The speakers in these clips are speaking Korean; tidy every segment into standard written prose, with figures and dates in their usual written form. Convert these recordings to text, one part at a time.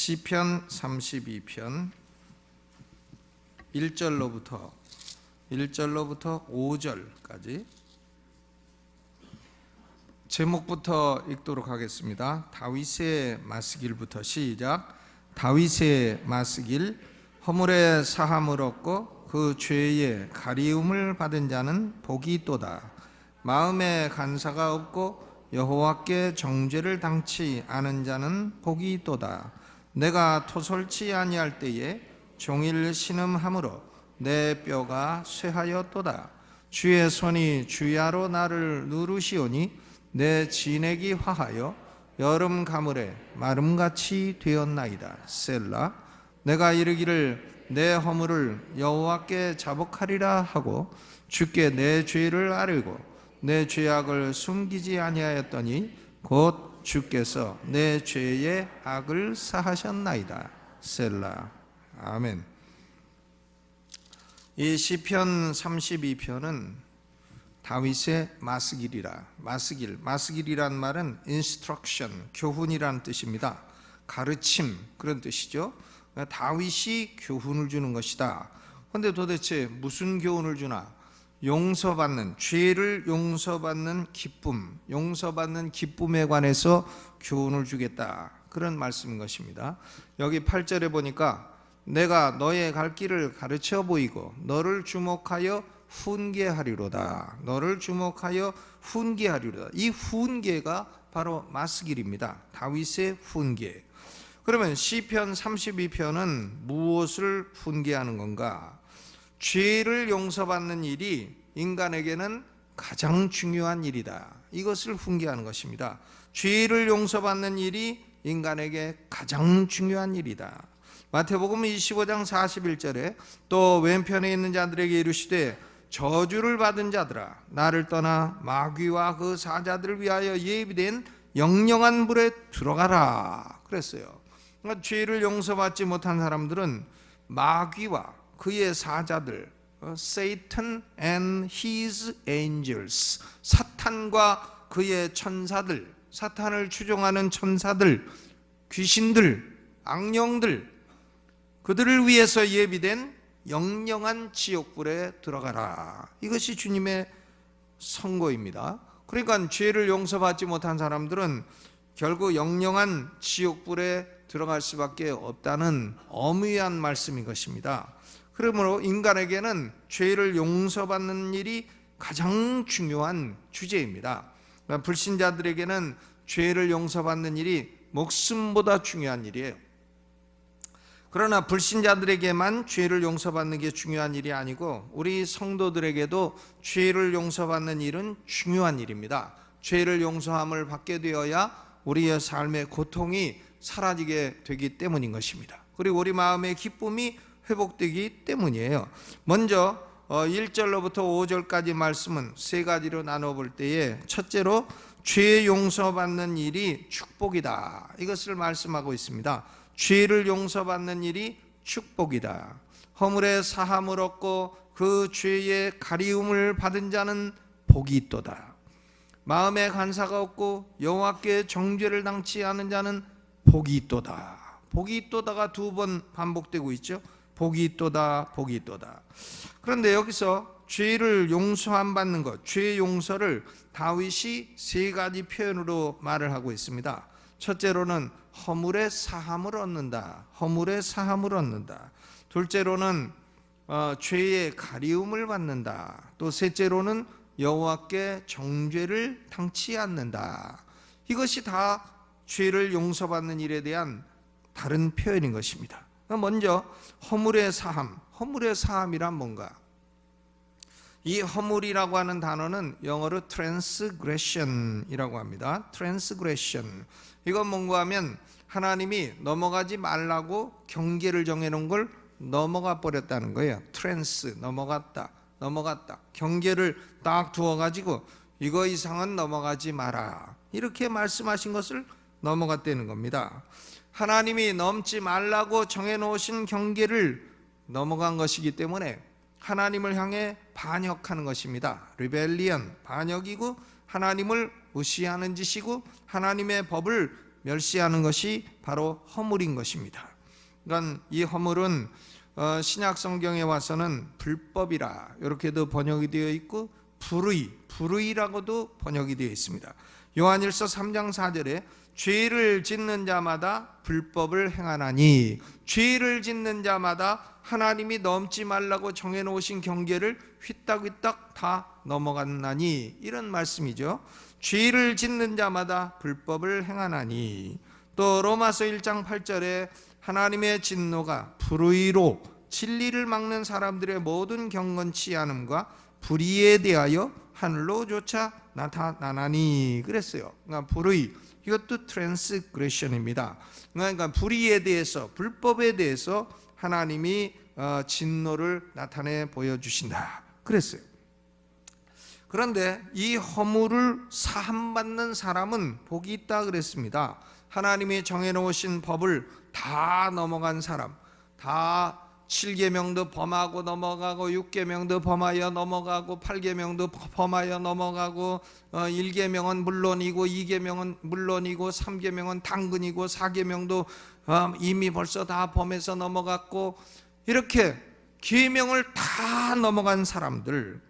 시편 32편 1절로부터 5절까지 제목부터 읽도록 하겠습니다. 다윗의 마스길부터 시작. 다윗의 마스길. 허물의 사함을 얻고 그 죄의 가리움을 받은 자는 복이 있도다. 마음에 간사가 없고 여호와께 정죄를 당치 않은 자는 복이 있도다. 내가 토설치 아니할 때에 종일 신음함으로 내 뼈가 쇠하였도다. 주의 손이 주야로 나를 누르시오니 내 진액이 화하여 여름 가물에 마름같이 되었나이다. 셀라. 내가 이르기를 내 허물을 여호와께 자복하리라 하고 주께 내 죄를 아뢰고 내 죄악을 숨기지 아니하였더니 곧 주께서 내 죄의 악을 사하셨나이다. 셀라. 아멘. 이 시편 32편은 다윗의 마스길이라. 마스길이란 말은 instruction, 교훈이란 뜻입니다. 가르침, 그런 뜻이죠. 다윗이 교훈을 주는 것이다. 그런데 도대체 무슨 교훈을 주나? 용서받는, 죄를 용서받는 기쁨, 용서받는 기쁨에 관해서 교훈을 주겠다, 그런 말씀인 것입니다. 여기 8절에 보니까 내가 너의 갈 길을 가르쳐 보이고 너를 주목하여 훈계하리로다. 너를 주목하여 훈계하리로다. 이 훈계가 바로 마스길입니다. 다윗의 훈계. 그러면 시편 32편은 무엇을 훈계하는 건가? 죄를 용서받는 일이 인간에게는 가장 중요한 일이다. 이것을 훈계하는 것입니다. 죄를 용서받는 일이 인간에게 가장 중요한 일이다. 마태복음 25장 41절에 또 왼편에 있는 자들에게 이르시되 저주를 받은 자들아 나를 떠나 마귀와 그 사자들을 위하여 예비된 영영한 불에 들어가라 그랬어요. 그러니까 죄를 용서받지 못한 사람들은 마귀와 그의 사자들, Satan and his angels, 사탄과 그의 천사들, 사탄을 추종하는 천사들, 귀신들, 악령들, 그들을 위해서 예비된 영영한 지옥불에 들어가라. 이것이 주님의 선고입니다. 그러니까 죄를 용서받지 못한 사람들은 결국 영영한 지옥불에 들어갈 수밖에 없다는 엄의한 말씀인 것입니다. 그러므로 인간에게는 죄를 용서받는 일이 가장 중요한 주제입니다. 불신자들에게는 죄를 용서받는 일이 목숨보다 중요한 일이에요. 그러나 불신자들에게만 죄를 용서받는 게 중요한 일이 아니고 우리 성도들에게도 죄를 용서받는 일은 중요한 일입니다. 죄를 용서함을 받게 되어야 우리의 삶의 고통이 사라지게 되기 때문인 것입니다. 그리고 우리 마음의 기쁨이 회복되기 때문이에요. 먼저 1절로부터 5절까지 말씀은 세 가지로 나눠볼 때에 첫째로 죄 용서받는 일이 축복이다, 이것을 말씀하고 있습니다. 죄를 용서받는 일이 축복이다. 허물의 사함을 얻고 그 죄의 가리움을 받은 자는 복이 있도다. 마음에 간사가 없고 여호와께 정죄를 당치 않은 자는 복이 있도다. 복이 있도다가 두 번 반복되고 있죠. 복이 있도다, 복이 있도다. 그런데 여기서 죄를 용서함 받는 것, 죄 용서를 다윗이 세 가지 표현으로 말을 하고 있습니다. 첫째로는 허물의 사함을 얻는다. 허물의 사함을 얻는다. 둘째로는 죄의 가리움을 받는다. 또 셋째로는 여호와께 정죄를 당치 않는다. 이것이 다 죄를 용서받는 일에 대한 다른 표현인 것입니다. 먼저 허물의 사함. 허물의 사함이란 뭔가? 이 허물이라고 하는 단어는 영어로 transgression이라고 합니다. transgression. 이건 뭔가 하면 하나님이 넘어가지 말라고 경계를 정해놓은 걸 넘어가 버렸다는 거예요. 넘어갔다. 경계를 딱 두어가지고 이거 이상은 넘어가지 마라, 이렇게 말씀하신 것을 넘어갔다는 겁니다. 하나님이 넘지 말라고 정해놓으신 경계를 넘어간 것이기 때문에 하나님을 향해 반역하는 것입니다. 리벨리언, 반역이고 하나님을 무시하는 짓이고 하나님의 법을 멸시하는 것이 바로 허물인 것입니다. 그러니까 이 허물은 신약 성경에 와서는 불법이라 이렇게도 번역이 되어 있고 불의라고도 번역이 되어 있습니다. 요한일서 3장 4절에 죄를 짓는 자마다 불법을 행하나니, 죄를 짓는 자마다 하나님이 넘지 말라고 정해놓으신 경계를 휘딱휘딱 다 넘어갔나니, 이런 말씀이죠. 죄를 짓는 자마다 불법을 행하나니. 또 로마서 1장 8절에 하나님의 진노가 불의로 진리를 막는 사람들의 모든 경건치 않음과 불의에 대하여 하늘로조차 나타나나니 그랬어요. 그러니까 불의, 이것도 트랜스그레션입니다. 그러니까 불의에 대해서, 불법에 대해서 하나님이 진노를 나타내 보여주신다 그랬어요. 그런데 이 허물을 사함받는 사람은 복이 있다 그랬습니다. 하나님이 정해놓으신 법을 다 넘어간 사람, 다 7계명도 범하고 넘어가고 6계명도 범하여 넘어가고 8계명도 범하여 넘어가고 1계명은 물론이고 2계명은 물론이고 3계명은 당근이고 4계명도 이미 벌써 다 범해서 넘어갔고, 이렇게 계명을 다 넘어간 사람들,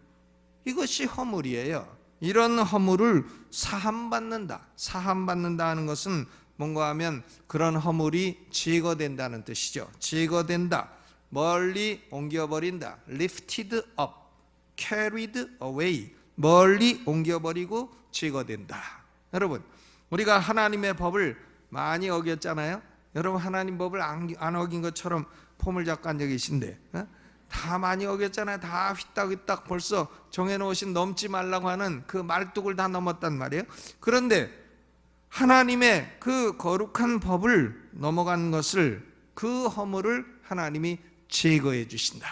이것이 허물이에요. 이런 허물을 사함받는다. 사함받는다 하는 것은 뭔가 하면 그런 허물이 제거된다는 뜻이죠. 제거된다, 멀리 옮겨버린다, lifted up, carried away, 멀리 옮겨버리고 제거된다. 여러분, 우리가 하나님의 법을 많이 어겼잖아요. 여러분, 하나님 법을 안 어긴 것처럼 폼을 잡고 앉아 계신데, 다 많이 어겼잖아요. 다 휘딱휘딱 벌써 정해놓으신 넘지 말라고 하는 그 말뚝을 다 넘었단 말이에요. 그런데 하나님의 그 거룩한 법을 넘어간 것을, 그 허물을 하나님이 제거해 주신다.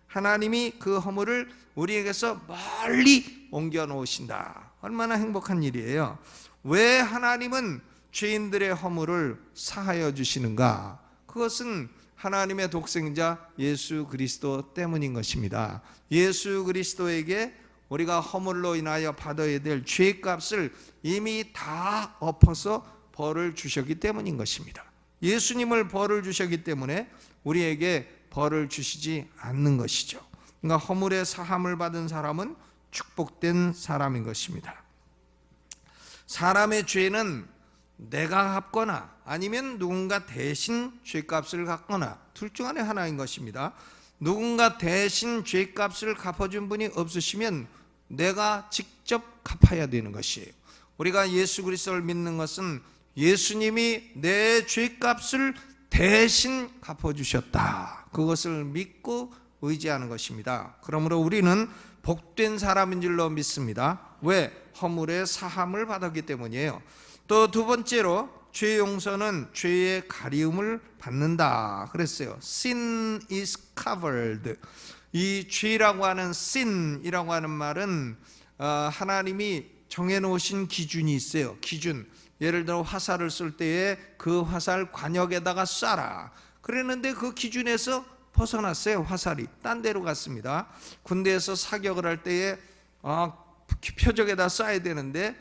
하나님이 그 허물을 우리에게서 멀리 옮겨 놓으신다. 얼마나 행복한 일이에요. 왜 하나님은 죄인들의 허물을 사하여 주시는가? 그것은 하나님의 독생자 예수 그리스도 때문인 것입니다. 예수 그리스도에게 우리가 허물로 인하여 받아야 될 죄값을 이미 다 엎어서 벌을 주셨기 때문인 것입니다. 예수님을 벌을 주셨기 때문에 우리에게 벌을 주시지 않는 것이죠. 그러니까 허물의 사함을 받은 사람은 축복된 사람인 것입니다. 사람의 죄는 내가 갚거나 아니면 누군가 대신 죄값을 갚거나 둘 중 안에 하나인 것입니다. 누군가 대신 죄값을 갚아준 분이 없으시면 내가 직접 갚아야 되는 것이에요. 우리가 예수 그리스도를 믿는 것은 예수님이 내 죄값을 대신 갚아주셨다, 그것을 믿고 의지하는 것입니다. 그러므로 우리는 복된 사람인 줄로 믿습니다. 왜? 허물의 사함을 받았기 때문이에요. 또 두 번째로 죄 용서는 죄의 가리움을 받는다 그랬어요. Sin is covered. 이 죄라고 하는 sin이라고 하는 말은 하나님이 정해놓으신 기준이 있어요. 기준. 예를 들어 화살을 쏠 때에 그 화살 관역에다가 쏴라 그랬는데 그 기준에서 벗어났어요. 화살이 딴 데로 갔습니다. 군대에서 사격을 할 때에 표적에다 쏴야 되는데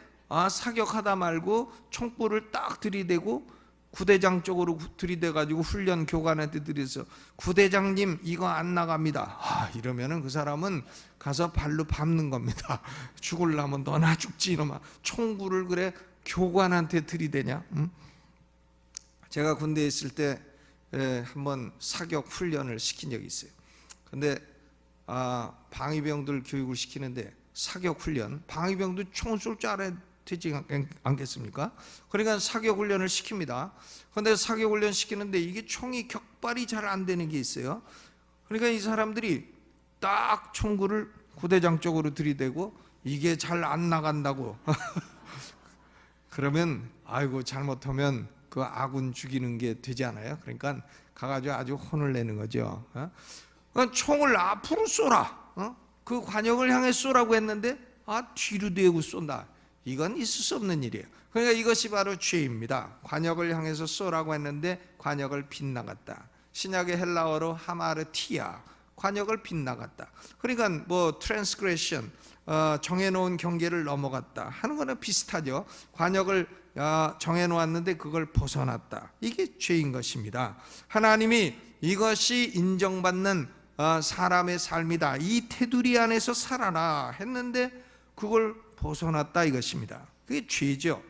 사격하다 말고 총구를 딱 들이대고 구대장 쪽으로 들이대가지고 훈련 교관한테 들여서 구대장님 이거 안 나갑니다. 이러면은 그 사람은 가서 발로 밟는 겁니다. 죽을라면 너나 죽지 이놈아. 총구를 그래 교관한테 들이대냐? 제가 군대에 있을 때 한번 사격 훈련을 시킨 적이 있어요. 근데 방위병들 교육을 시키는데 사격 훈련, 방위병도 총을 쏠 줄 알아야 되지 않겠습니까? 그러니까 사격 훈련을 시킵니다. 그런데 사격 훈련 시키는데 이게 총이 격발이 잘 안 되는 게 있어요. 그러니까 이 사람들이 딱 총구를 구대장 쪽으로 들이대고 이게 잘 안 나간다고 그러면 아이고 잘못하면 그 아군 죽이는 게 되지 않아요? 그러니까 가가지고 아주 혼을 내는 거죠. 총을 앞으로 쏘라. 그 관역을 향해 쏘라고 했는데 뒤로 대고 쏜다. 이건 있을 수 없는 일이에요. 그러니까 이것이 바로 죄입니다. 관역을 향해서 쏘라고 했는데 관역을 빗나갔다. 신약의 헬라어로 하마르티아, 관역을 빗나갔다. 그러니까 뭐 트랜스그레션, 정해놓은 경계를 넘어갔다 하는 거는 비슷하죠. 관역을 정해놓았는데 그걸 벗어났다. 이게 죄인 것입니다. 하나님이 이것이 인정받는 사람의 삶이다. 이 테두리 안에서 살아라 했는데 그걸 벗어났다 이것입니다. 그게 죄죠.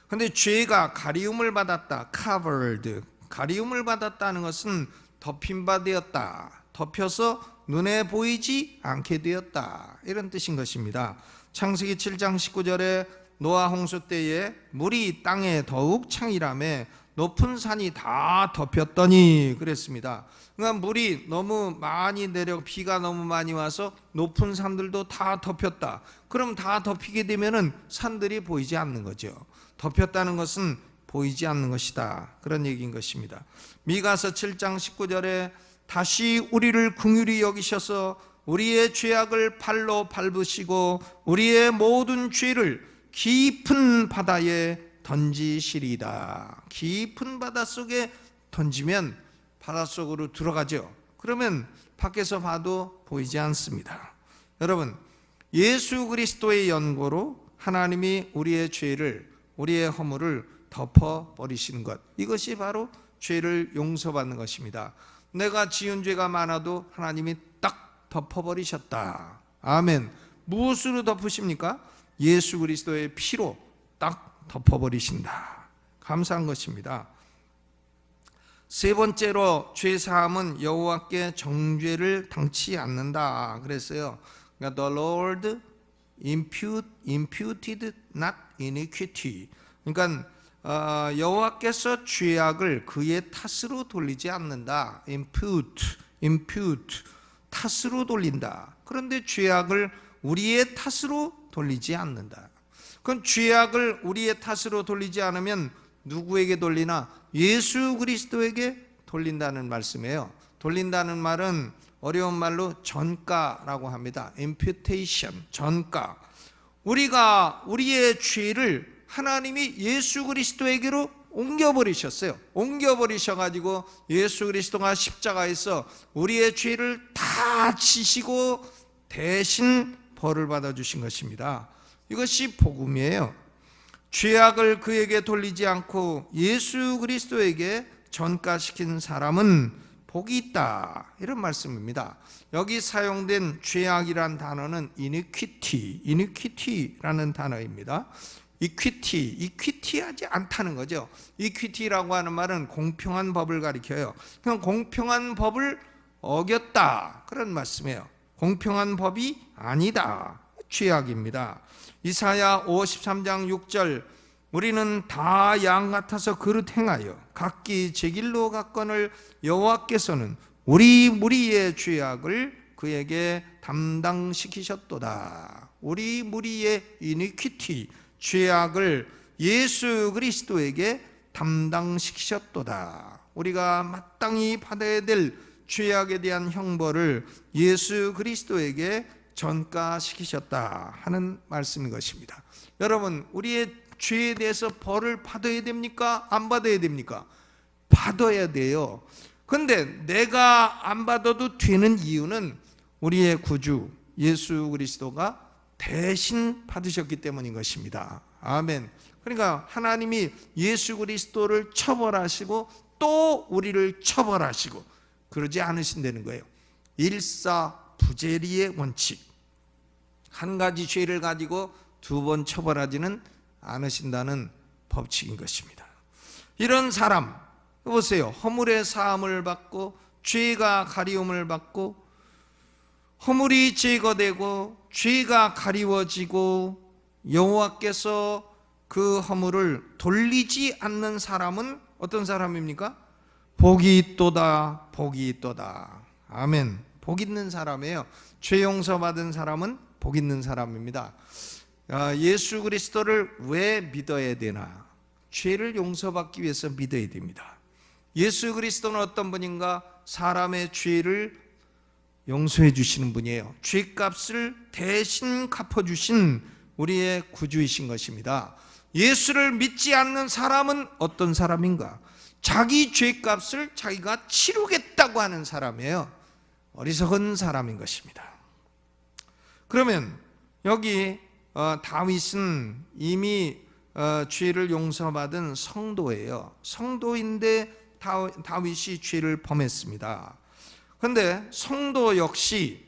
그런데 죄가 가리움을 받았다. covered. 가리움을 받았다는 것은 덮인 바 되었다. 덮여서 눈에 보이지 않게 되었다. 이런 뜻인 것입니다. 창세기 7장 19절에 노아 홍수 때에 물이 땅에 더욱 창이라며 높은 산이 다 덮였더니 그랬습니다. 그러니까 물이 너무 많이 내려 비가 너무 많이 와서 높은 산들도 다 덮였다. 그럼 다 덮이게 되면은 산들이 보이지 않는 거죠. 덮였다는 것은 보이지 않는 것이다. 그런 얘기인 것입니다. 미가서 7장 19절에 다시 우리를 긍휼히 여기셔서 우리의 죄악을 발로 밟으시고 우리의 모든 죄를 깊은 바다에 던지시리다. 깊은 바다 속에 던지면 바닷속으로 들어가죠. 그러면 밖에서 봐도 보이지 않습니다. 여러분, 예수 그리스도의 연고로 하나님이 우리의 죄를, 우리의 허물을 덮어버리시는 것, 이것이 바로 죄를 용서받는 것입니다. 내가 지은 죄가 많아도 하나님이 딱 덮어버리셨다. 아멘. 무엇으로 덮으십니까? 예수 그리스도의 피로 딱 덮어버리신다. 감사한 것입니다. 세 번째로 죄사함은 여호와께 정죄를 당치 않는다 그랬어요. 그러니까 The Lord imputed not iniquity. 그러니까 여호와께서 죄악을 그의 탓으로 돌리지 않는다. impute 탓으로 돌린다. 그런데 죄악을 우리의 탓으로 돌리지 않는다. 그건 죄악을 우리의 탓으로 돌리지 않으면 누구에게 돌리나? 예수 그리스도에게 돌린다는 말씀이에요. 돌린다는 말은 어려운 말로 전가라고 합니다. imputation, 전가. 우리가 우리의 죄를 하나님이 예수 그리스도에게로 옮겨버리셨어요. 옮겨버리셔가지고 예수 그리스도가 십자가에서 우리의 죄를 다 지시고 대신 벌을 받아주신 것입니다. 이것이 복음이에요. 죄악을 그에게 돌리지 않고 예수 그리스도에게 전가시킨 사람은 복이 있다. 이런 말씀입니다. 여기 사용된 죄악이란 단어는 iniquity라는 단어입니다. 이퀴티하지 않다는 거죠. 이퀴티라고 하는 말은 공평한 법을 가리켜요. 그냥 공평한 법을 어겼다 그런 말씀이에요. 공평한 법이 아니다. 죄악입니다. 이사야 53장 6절 우리는 다 양 같아서 그릇 행하여 각기 제 길로 갔거늘 여호와께서는 우리 무리의 죄악을 그에게 담당시키셨도다. 우리 무리의 이니퀴티 죄악을 예수 그리스도에게 담당시키셨도다. 우리가 마땅히 받아야 될 죄악에 대한 형벌을 예수 그리스도에게 전가시키셨다 하는 말씀인 것입니다. 여러분, 우리의 죄에 대해서 벌을 받아야 됩니까? 안 받아야 됩니까? 받아야 돼요. 그런데 내가 안 받아도 되는 이유는 우리의 구주 예수 그리스도가 대신 받으셨기 때문인 것입니다. 아멘. 그러니까 하나님이 예수 그리스도를 처벌하시고 또 우리를 처벌하시고 그러지 않으신다는 거예요. 일사부재리의 원칙. 한 가지 죄를 가지고 두 번 처벌하지는 않으신다는 법칙인 것입니다. 이런 사람 보세요. 허물의 사함을 받고 죄가 가리움을 받고 허물이 제거되고 죄가 가리워지고 여호와께서 그 허물을 돌리지 않는 사람은 어떤 사람입니까? 복이 있도다. 복이 있도다. 아멘. 복 있는 사람이에요. 죄 용서받은 사람은 복 있는 사람입니다. 예수 그리스도를 왜 믿어야 되나? 죄를 용서받기 위해서 믿어야 됩니다. 예수 그리스도는 어떤 분인가? 사람의 죄를 용서해 주시는 분이에요. 죄값을 대신 갚아주신 우리의 구주이신 것입니다. 예수를 믿지 않는 사람은 어떤 사람인가? 자기 죄값을 자기가 치르겠다고 하는 사람이에요. 어리석은 사람인 것입니다. 그러면 여기 다윗은 이미 죄를 용서받은 성도예요. 성도인데 다윗이 죄를 범했습니다. 그런데 성도 역시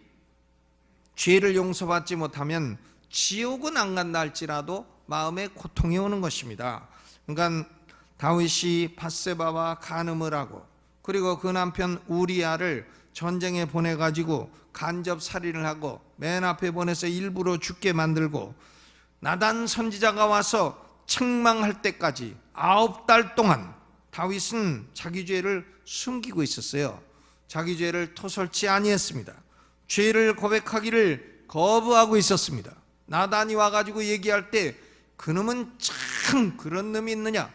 죄를 용서받지 못하면 지옥은 안 간다 할지라도 마음에 고통이 오는 것입니다. 그러니까 다윗이 밧세바와 간음을 하고 그리고 그 남편 우리아를 전쟁에 보내가지고 간접 살인을 하고 맨 앞에 보내서 일부러 죽게 만들고 나단 선지자가 와서 책망할 때까지 9달 동안 다윗은 자기 죄를 숨기고 있었어요. 자기 죄를 토설치 아니했습니다. 죄를 고백하기를 거부하고 있었습니다. 나단이 와가지고 얘기할 때 그놈은 참 그런 놈이 있느냐,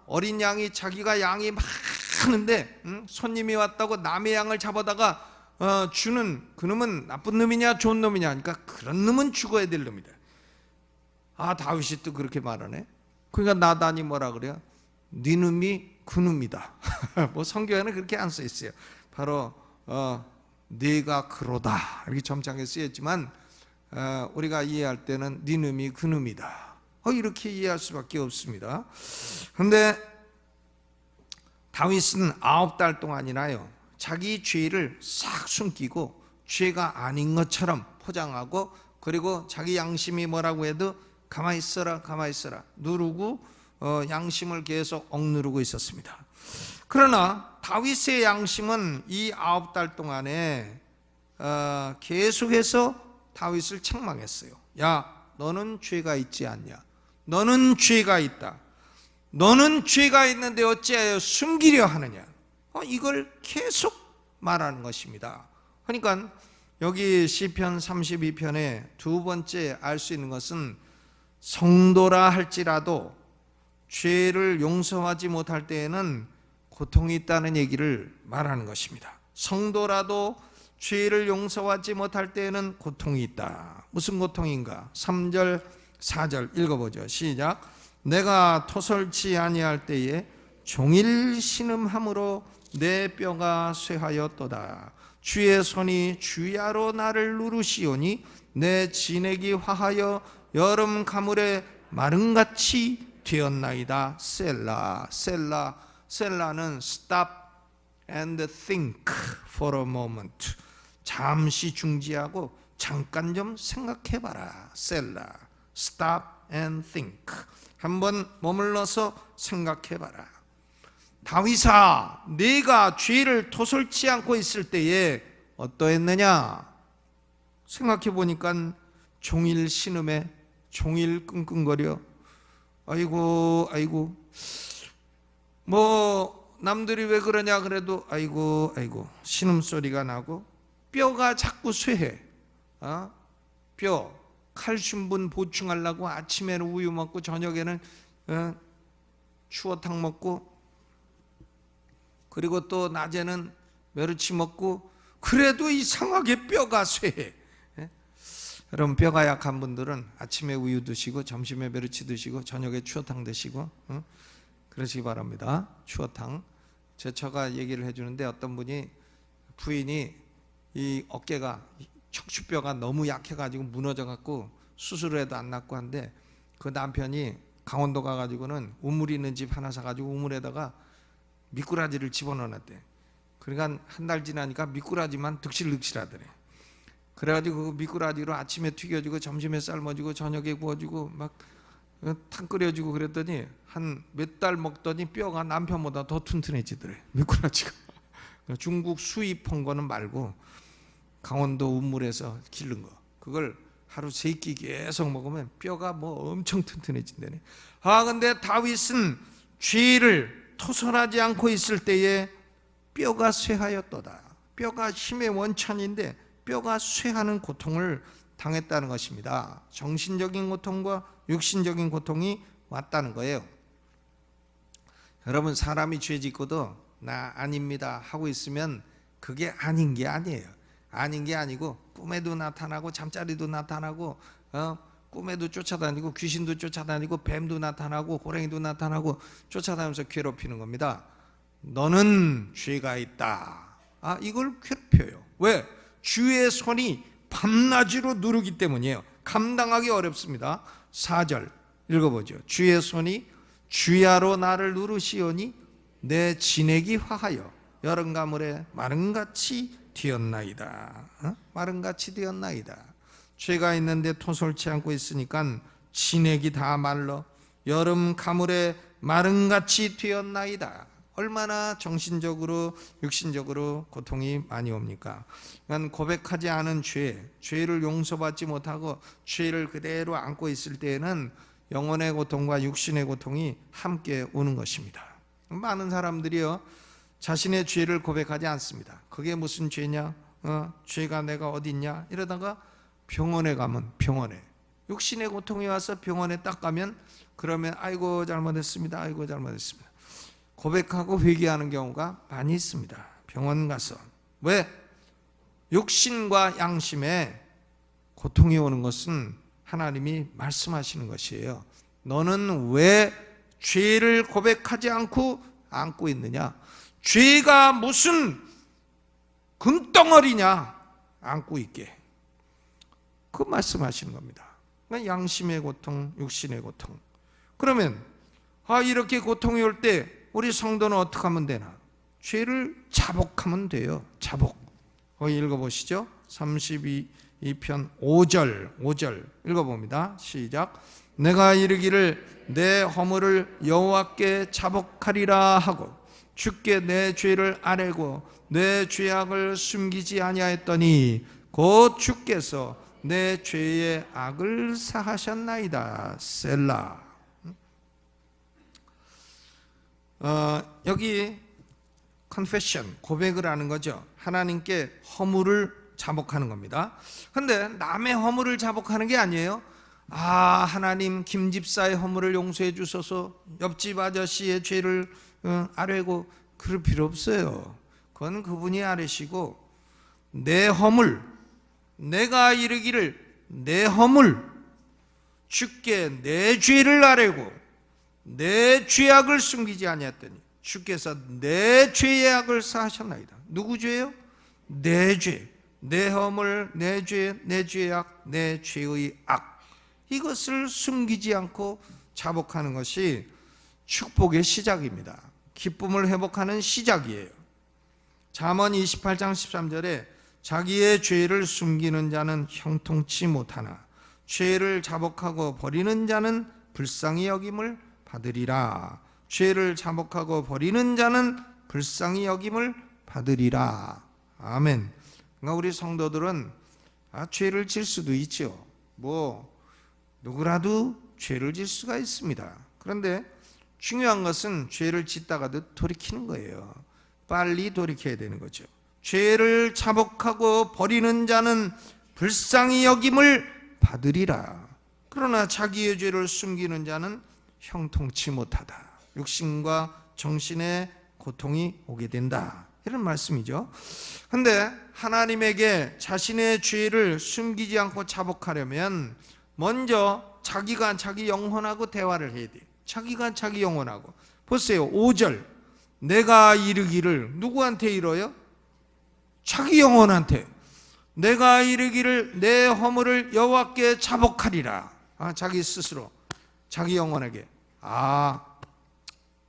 어린 양이 자기가 양이 많은데 손님이 왔다고 남의 양을 잡아다가 주는 그놈은 나쁜 놈이냐 좋은 놈이냐 하니까 그런 놈은 죽어야 될 놈이다. 다윗이 또 그렇게 말하네. 그러니까 나단이 뭐라 그래요? 네 놈이 그 놈이다. 뭐 성경에는 그렇게 안 써 있어요. 바로 네가 그로다 이렇게 점잖게 쓰였지만 우리가 이해할 때는 네 놈이 그 놈이다 이렇게 이해할 수밖에 없습니다. 그런데 다윗은 9달 동안이나요 자기 죄를 싹 숨기고 죄가 아닌 것처럼 포장하고 그리고 자기 양심이 뭐라고 해도 가만히 있어라 누르고 양심을 계속 억누르고 있었습니다. 그러나 다윗의 양심은 이 9달 동안에 계속해서 다윗을 책망했어요. 야, 너는 죄가 있지 않냐? 너는 죄가 있다. 너는 죄가 있는데 어찌하여 숨기려 하느냐? 이걸 계속 말하는 것입니다. 그러니까 여기 시편 32편에 두 번째 알 수 있는 것은 성도라 할지라도 죄를 용서하지 못할 때에는 고통이 있다는 얘기를 말하는 것입니다. 성도라도 죄를 용서하지 못할 때에는 고통이 있다. 무슨 고통인가? 3절 4절 읽어보죠. 시작. 내가 토설치 아니할 때에 종일 신음함으로 내 뼈가 쇠하였도다. 주의 손이 주야로 나를 누르시오니 내 진액이 화하여 여름 가물에 마름같이 되었나이다. 셀라는 stop and think for a moment. 잠시 중지하고 잠깐 좀 생각해봐라. 셀라, stop and think. 한번 머물러서 생각해봐라. 다윗아, 네가 죄를 토설치 않고 있을 때에 어떠했느냐? 생각해보니까 종일 신음에 종일 끙끙거려. 아이고 뭐 남들이 왜 그러냐 그래도 아이고 신음소리가 나고 뼈가 자꾸 쇠해. 뼈 칼슘분 보충하려고 아침에는 우유 먹고 저녁에는 추어탕 먹고 그리고 또 낮에는 멸치 먹고 그래도 이상하게 뼈가 쇠해. 여러분 뼈가 약한 분들은 아침에 우유 드시고 점심에 멸치 드시고 저녁에 추어탕 드시고 그러시기 바랍니다. 추어탕. 제 처가 얘기를 해주는데 어떤 분이 부인이 이 어깨가 척추뼈가 너무 약해가지고 무너져갖고 수술을 해도 안 낫고 한데 그 남편이 강원도 가가지고는 우물 있는 집 하나 사가지고 우물에다가 미꾸라지를 집어넣어놨대. 그러니까 한 달 지나니까 미꾸라지만 득실득실하더래. 그래가지고 그 미꾸라지로 아침에 튀겨주고 점심에 삶아주고 저녁에 구워주고 막 탕 끓여주고 그랬더니 한 몇 달 먹더니 뼈가 남편보다 더 튼튼해지더래. 미꾸라지가. 중국 수입한 거는 말고 강원도 우물에서 기른 거 그걸 하루 3끼 계속 먹으면 뼈가 뭐 엄청 튼튼해진다네. 근데 다윗은 죄를 토설하지 않고 있을 때에 뼈가 쇠하였도다. 뼈가 힘의 원천인데 뼈가 쇠하는 고통을 당했다는 것입니다. 정신적인 고통과 육신적인 고통이 왔다는 거예요. 여러분 사람이 죄 짓고도 나 아닙니다 하고 있으면 그게 아닌 게 아니에요. 아닌 게 아니고 꿈에도 나타나고 잠자리도 나타나고 꿈에도 쫓아다니고 귀신도 쫓아다니고 뱀도 나타나고 호랭이도 나타나고 쫓아다니면서 괴롭히는 겁니다. 너는 죄가 있다. 이걸 괴롭혀요. 왜? 주의 손이 밤낮으로 누르기 때문이에요. 감당하기 어렵습니다. 4절 읽어보죠. 주의 손이 주야로 나를 누르시오니 내 진액이 화하여 여름 가물에 마른같이 되었나이다. 마른같이 되었나이다. 죄가 있는데 토설치 않고 있으니까 진액이 다 말라 여름 가물에 마른같이 되었나이다. 얼마나 정신적으로 육신적으로 고통이 많이 옵니까? 그러니까 고백하지 않은 죄를 용서받지 못하고 죄를 그대로 안고 있을 때에는 영혼의 고통과 육신의 고통이 함께 오는 것입니다. 많은 사람들이요 자신의 죄를 고백하지 않습니다. 그게 무슨 죄냐? 죄가 내가 어디 있냐? 이러다가 병원에 가면 병원에 육신의 고통이 와서 병원에 딱 가면 그러면 아이고 잘못했습니다. 아이고 잘못했습니다. 고백하고 회개하는 경우가 많이 있습니다. 병원 가서. 왜? 육신과 양심에 고통이 오는 것은 하나님이 말씀하시는 것이에요. 너는 왜 죄를 고백하지 않고 안고 있느냐? 죄가 무슨 금덩어리냐? 안고 있게. 그 말씀하시는 겁니다. 양심의 고통, 육신의 고통. 그러면 이렇게 고통이 올 때 우리 성도는 어떻게 하면 되나? 죄를 자복하면 돼요. 자복. 거기 읽어보시죠. 32편 5절 읽어봅니다. 시작. 내가 이르기를 내 허물을 여호와께 자복하리라 하고 주께 내 죄를 아뢰고 내 죄악을 숨기지 아니하였더니 곧 주께서 내 죄의 악을 사하셨나이다. 셀라. 여기 confession, 고백을 하는 거죠. 하나님께 허물을 자복하는 겁니다. 근데 남의 허물을 자복하는 게 아니에요. 하나님 김 집사의 허물을 용서해 주소서, 옆집 아저씨의 죄를 아뢰고, 그럴 필요 없어요. 그건 그분이 아뢰시고, 내 허물, 내가 이르기를 내 허물, 주께 내 죄를 아뢰고 내 죄악을 숨기지 아니했더니 주께서 내 죄의 악을 사하셨나이다. 누구 죄요? 내 죄, 내 허물, 내 죄, 내 죄악, 내 죄의 악. 이것을 숨기지 않고 자복하는 것이 축복의 시작입니다. 기쁨을 회복하는 시작이에요. 잠언 28장 13절에 자기의 죄를 숨기는 자는 형통치 못하나 죄를 자복하고 버리는 자는 불쌍히 여김을 받으리라. 죄를 자복하고 버리는 자는 불쌍히 여김을 받으리라. 아멘. 그러니까 우리 성도들은 죄를 질 수도 있죠. 누구라도 죄를 질 수가 있습니다. 그런데 중요한 것은 죄를 짓다가도 돌이키는 거예요. 빨리 돌이켜야 되는 거죠. 죄를 자복하고 버리는 자는 불쌍히 여김을 받으리라. 그러나 자기의 죄를 숨기는 자는 형통치 못하다. 육신과 정신의 고통이 오게 된다. 이런 말씀이죠. 그런데 하나님에게 자신의 죄를 숨기지 않고 자복하려면 먼저 자기가 자기 영혼하고 대화를 해야 돼요. 자기가 자기 영혼하고. 보세요. 5절. 내가 이르기를, 누구한테 이뤄요? 자기 영혼한테. 내가 이르기를 내 허물을 여호와께 자복하리라. 자기 스스로, 자기 영혼에게.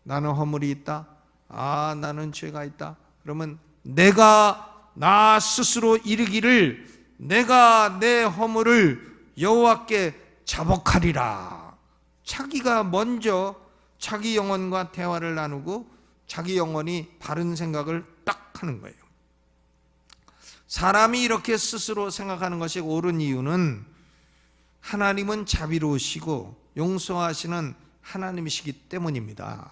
나는 허물이 있다. 나는 죄가 있다. 그러면 내가 나 스스로 이르기를 내가 내 허물을 여호와께 자복하리라. 자기가 먼저 자기 영혼과 대화를 나누고 자기 영혼이 바른 생각을 딱 하는 거예요. 사람이 이렇게 스스로 생각하는 것이 옳은 이유는 하나님은 자비로우시고 용서하시는 하나님이시기 때문입니다.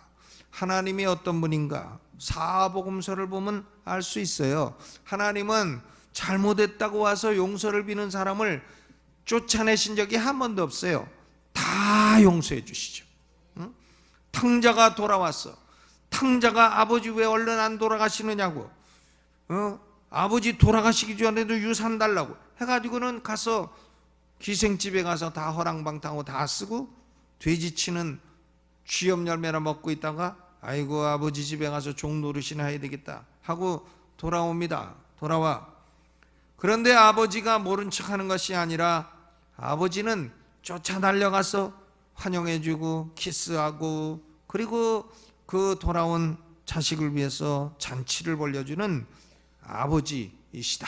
하나님이 어떤 분인가? 사복음서를 보면 알 수 있어요. 하나님은 잘못했다고 와서 용서를 비는 사람을 쫓아내신 적이 한 번도 없어요. 다 용서해 주시죠. 탕자가 돌아왔어. 탕자가 아버지 왜 얼른 안 돌아가시느냐고, 아버지 돌아가시기 전에도 유산 달라고 해가지고는 가서 기생집에 가서 다 허랑방탕하고 다 쓰고 돼지치는 쥐염 열매나 먹고 있다가 아이고 아버지 집에 가서 종 노릇이나 해야 되겠다 하고 돌아옵니다. 돌아와. 그런데 아버지가 모른 척하는 것이 아니라 아버지는 쫓아 달려가서 환영해주고 키스하고, 그리고 그 돌아온 자식을 위해서 잔치를 벌려주는 아버지이시다.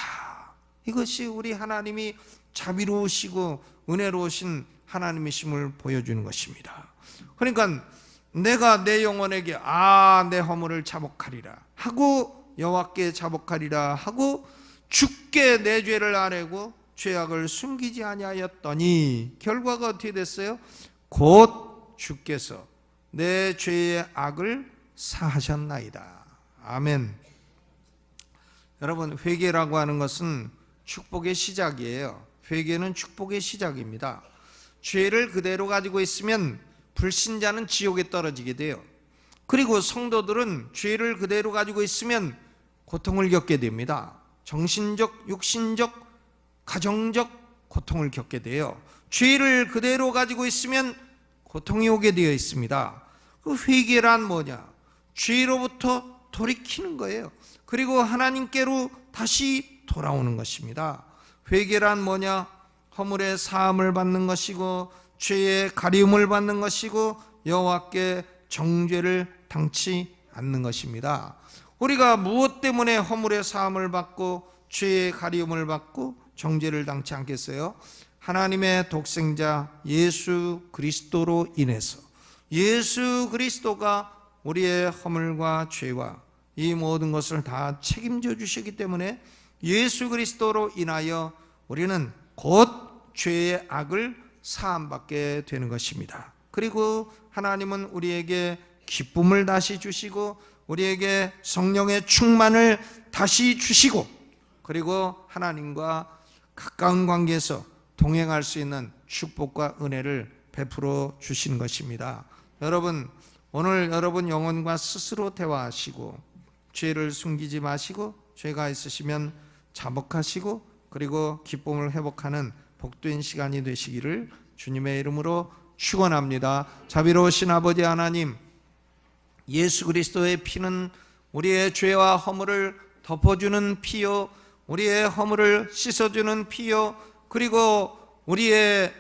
이것이 우리 하나님이 자비로우시고 은혜로우신 하나님이심을 보여주는 것입니다. 그러니까 내가 내 영혼에게 내 허물을 자복하리라 하고, 여호와께 자복하리라 하고 주께 내 죄를 아뢰고 죄악을 숨기지 아니하였더니 결과가 어떻게 됐어요? 곧 주께서 내 죄의 악을 사하셨나이다. 아멘. 여러분, 회개라고 하는 것은 축복의 시작이에요. 회개는 축복의 시작입니다. 죄를 그대로 가지고 있으면 불신자는 지옥에 떨어지게 돼요. 그리고 성도들은 죄를 그대로 가지고 있으면 고통을 겪게 됩니다. 정신적, 육신적, 가정적 고통을 겪게 돼요. 죄를 그대로 가지고 있으면 고통이 오게 되어 있습니다. 그 회개란 뭐냐? 죄로부터 돌이키는 거예요. 그리고 하나님께로 다시 돌아오는 것입니다. 회개란 뭐냐? 허물의 사함을 받는 것이고 죄의 가리움을 받는 것이고 여호와께 정죄를 당치 않는 것입니다. 우리가 무엇 때문에 허물의 사함을 받고 죄의 가리움을 받고 정죄를 당치 않겠어요? 하나님의 독생자 예수 그리스도로 인해서, 예수 그리스도가 우리의 허물과 죄와 이 모든 것을 다 책임져 주시기 때문에 예수 그리스도로 인하여 우리는 곧 죄의 악을 사함받게 되는 것입니다. 그리고 하나님은 우리에게 기쁨을 다시 주시고 우리에게 성령의 충만을 다시 주시고, 그리고 하나님과 가까운 관계에서 동행할 수 있는 축복과 은혜를 베풀어 주신 것입니다. 여러분, 오늘 여러분 영혼과 스스로 대화하시고 죄를 숨기지 마시고 죄가 있으시면 자복하시고 그리고 기쁨을 회복하는 복된 시간이 되시기를 주님의 이름으로 축원합니다. 자비로우신 아버지 하나님, 예수 그리스도의 피는 우리의 죄와 허물을 덮어주는 피요, 우리의 허물을 씻어주는 피요, 그리고 우리의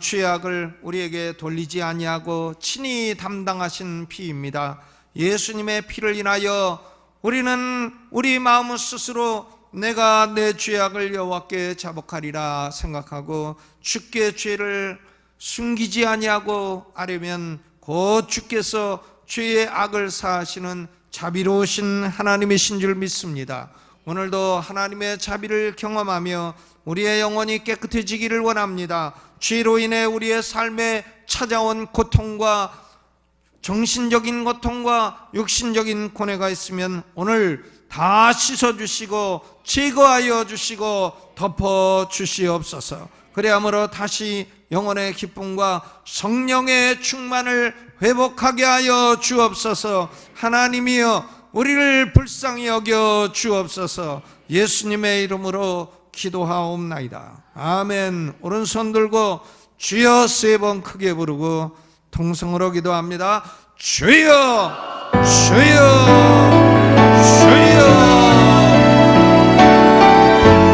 죄악을 우리에게 돌리지 아니하고 친히 담당하신 피입니다. 예수님의 피를 인하여 우리는 우리 마음 스스로 내가 내 죄악을 여호와께 자복하리라 생각하고 주께 죄를 숨기지 아니하고 아뢰면 곧 주께서 죄의 악을 사하시는 자비로우신 하나님이신 줄 믿습니다. 오늘도 하나님의 자비를 경험하며 우리의 영혼이 깨끗해지기를 원합니다. 죄로 인해 우리의 삶에 찾아온 고통과 정신적인 고통과 육신적인 고뇌가 있으면 오늘 다 씻어주시고 제거하여 주시고 덮어주시옵소서. 그래야므로 다시 영혼의 기쁨과 성령의 충만을 회복하게 하여 주옵소서. 하나님이여 우리를 불쌍히 여겨 주옵소서. 예수님의 이름으로 기도하옵나이다. 아멘. 오른손 들고 주여 세 번 크게 부르고 통성으로 기도합니다. 주여 주여